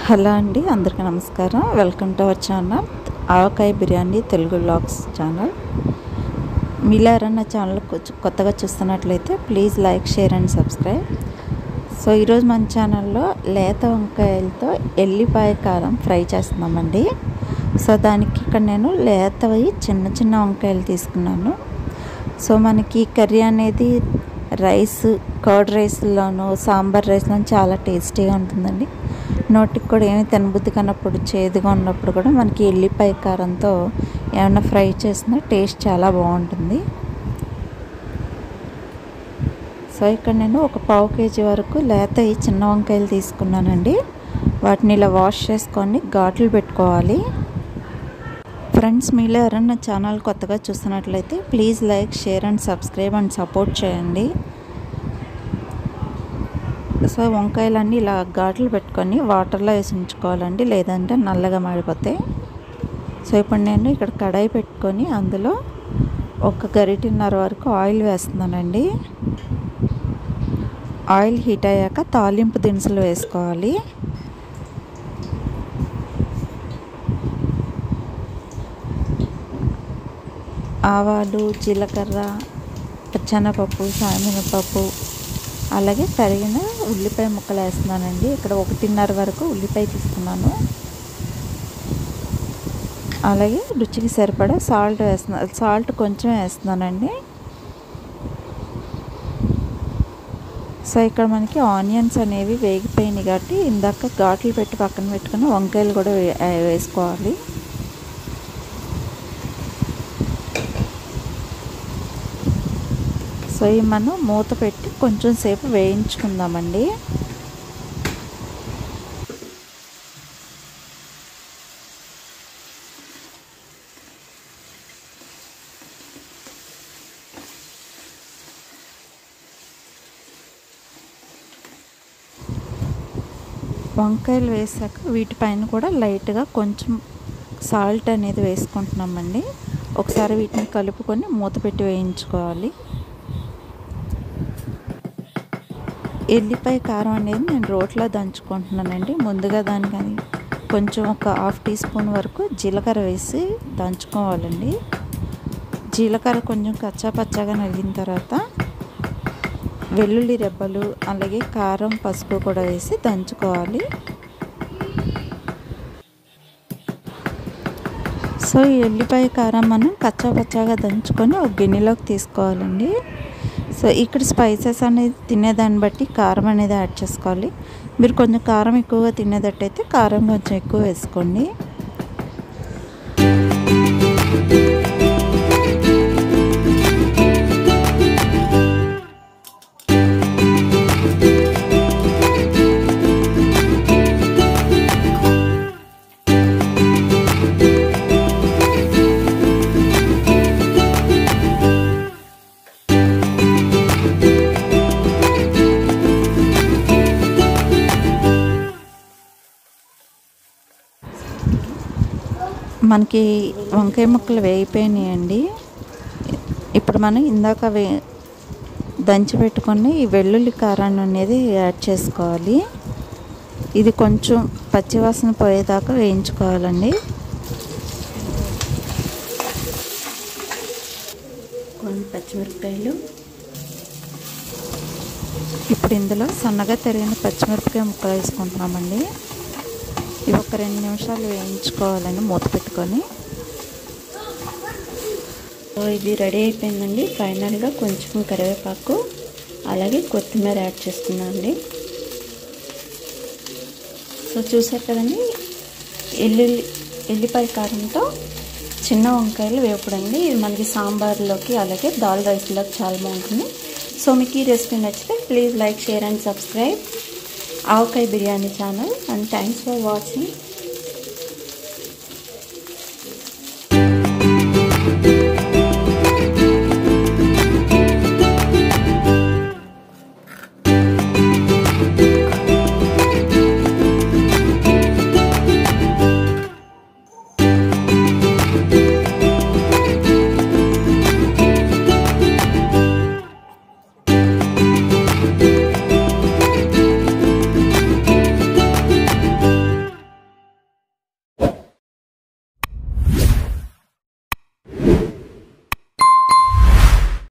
Hello అండి, అందరికీ నమస్కారం. Welcome to our channel avakaya biryani Telugu vlogs channel. మీలో ఎవరైనా ఛానల్ కొత్తగా చూస్తున్నట్లయితే please like, share and subscribe. So ఈరోజు మన ఛానల్లో లేత వంకాయలతో ఎల్లిపాయ కారం ఫ్రై చేస్తున్నామండి. సో దానికి ఇక్కడ నేను లేతవి చిన్న చిన్న వంకాయలు తీసుకున్నాను. సో మనకి కర్రీ అనేది కర్డ్ రైస్లోను, సాంబార్ రైస్లోను చాలా టేస్టీగా ఉంటుందండి. నోటికి కూడా ఏమి తినబుద్ధి కానప్పుడు, చేదుగా ఉన్నప్పుడు కూడా మనకి ఎల్లిపాయ కారంతో ఏమైనా ఫ్రై చేసినా టేస్ట్ చాలా బాగుంటుంది. సో ఇక్కడ నేను ఒక పావు కేజీ వరకు లేత చిన్న వంకాయలు తీసుకున్నానండి. వాటిని ఇలా వాష్ చేసుకొని ఘాట్లు పెట్టుకోవాలి. ఫ్రెండ్స్, మీలో ఎవరైనా ఛానల్ కొత్తగా చూస్తున్నట్లయితే please like, share and subscribe and support చేయండి. సో వంకాయలన్నీ ఇలా ఘాట్లు పెట్టుకొని వాటర్లో వేసి ఉంచుకోవాలండి, లేదంటే నల్లగా మాడిపోతాయి. సో ఇప్పుడు నేను ఇక్కడ కడాయి పెట్టుకొని అందులో ఒక గరిటెన్నర వరకు ఆయిల్ వేస్తున్నానండి. ఆయిల్ హీట్ అయ్యాక తాలింపు దినుసులు వేసుకోవాలి. ఆవాలు, జీలకర్ర, పచ్చెనపప్పు, సాయమినపప్పు, అలాగే తరిగిన ఉల్లిపాయ ముక్కలు వేస్తున్నానండి. ఇక్కడ 1.5 వరకు ఉల్లిపాయ తీసుకున్నాను. అలాగే రుచికి సరిపడా సాల్ట్ కొంచెం వేస్తున్నానండి. సో ఇక్కడ మనకి ఆనియన్స్ అనేవి వేగిపోయినాయి కాబట్టి ఇందాక ఘాట్లు పెట్టి పక్కన పెట్టుకుని వంకాయలు కూడా వేసుకోవాలి. సో ఇవి మనం మూత పెట్టి కొంచెం సేపు వేయించుకుందామండి. వంకాయలు వేసాక వీటిపైన కూడా లైట్గా కొంచెం సాల్ట్ అనేది వేసుకుంటున్నామండి. ఒకసారి వీటిని కలుపుకొని మూత పెట్టి వేయించుకోవాలి. ఎల్లిపాయ కారం అనేది నేను రోట్లో దంచుకుంటున్నానండి. ముందుగా దానికని కొంచెం ఒక 1/2 టీ స్పూన్ వరకు జీలకర్ర వేసి దంచుకోవాలండి. జీలకర్ర కొంచెం కచ్చాపచ్చాగా నలిగిన తర్వాత వెల్లుల్లి రెబ్బలు, అలాగే కారం, పసుపు కూడా వేసి దంచుకోవాలి. సో ఈ ఎల్లిపాయ కారం మనం కచ్చాపచ్చాగా దంచుకొని ఒక గిన్నెలోకి తీసుకోవాలండి. సో ఇక్కడ స్పైసెస్ అనేది తినేదాన్ని బట్టి కారం అనేది యాడ్ చేసుకోవాలి. మీరు కొంచెం కారం ఎక్కువగా తినేటట్టయితే కారం కొంచెం ఎక్కువ వేసుకోండి. మనకి వంకాయ ముక్కలు వేగిపోయినాయండి. ఇప్పుడు మనం ఇందాక దంచి పెట్టుకొని ఈ వెల్లుల్లి కారాన్ని అనేది యాడ్ చేసుకోవాలి. ఇది కొంచెం పచ్చివాసన పోయేదాకా వేయించుకోవాలండి. కొన్ని పచ్చిమిరపకాయలు, ఇప్పుడు ఇందులో సన్నగా తరిగిన పచ్చిమిరపకాయ ముక్కలు వేసుకుంటున్నామండి. ఇవి ఒక 2 నిమిషాలు వేయించుకోవాలని మూత పెట్టుకొని. సో ఇది రెడీ అయిపోయిందండి. ఫైనల్గా కొంచెం కరివేపాకు, అలాగే కొత్తిమీర యాడ్ చేసుకున్నానండి. సో చూసారు కదండి, ఎల్లిపాయ కారంతో చిన్న వంకాయలు వేపుడండి. ఇది మనకి సాంబార్లోకి, అలాగే దాల్ రైస్లోకి చాలా బాగుంటుంది. సో మీకు ఈ రెసిపీ నచ్చితే please like, share and subscribe avakaya biryani channel, and thanks for watching.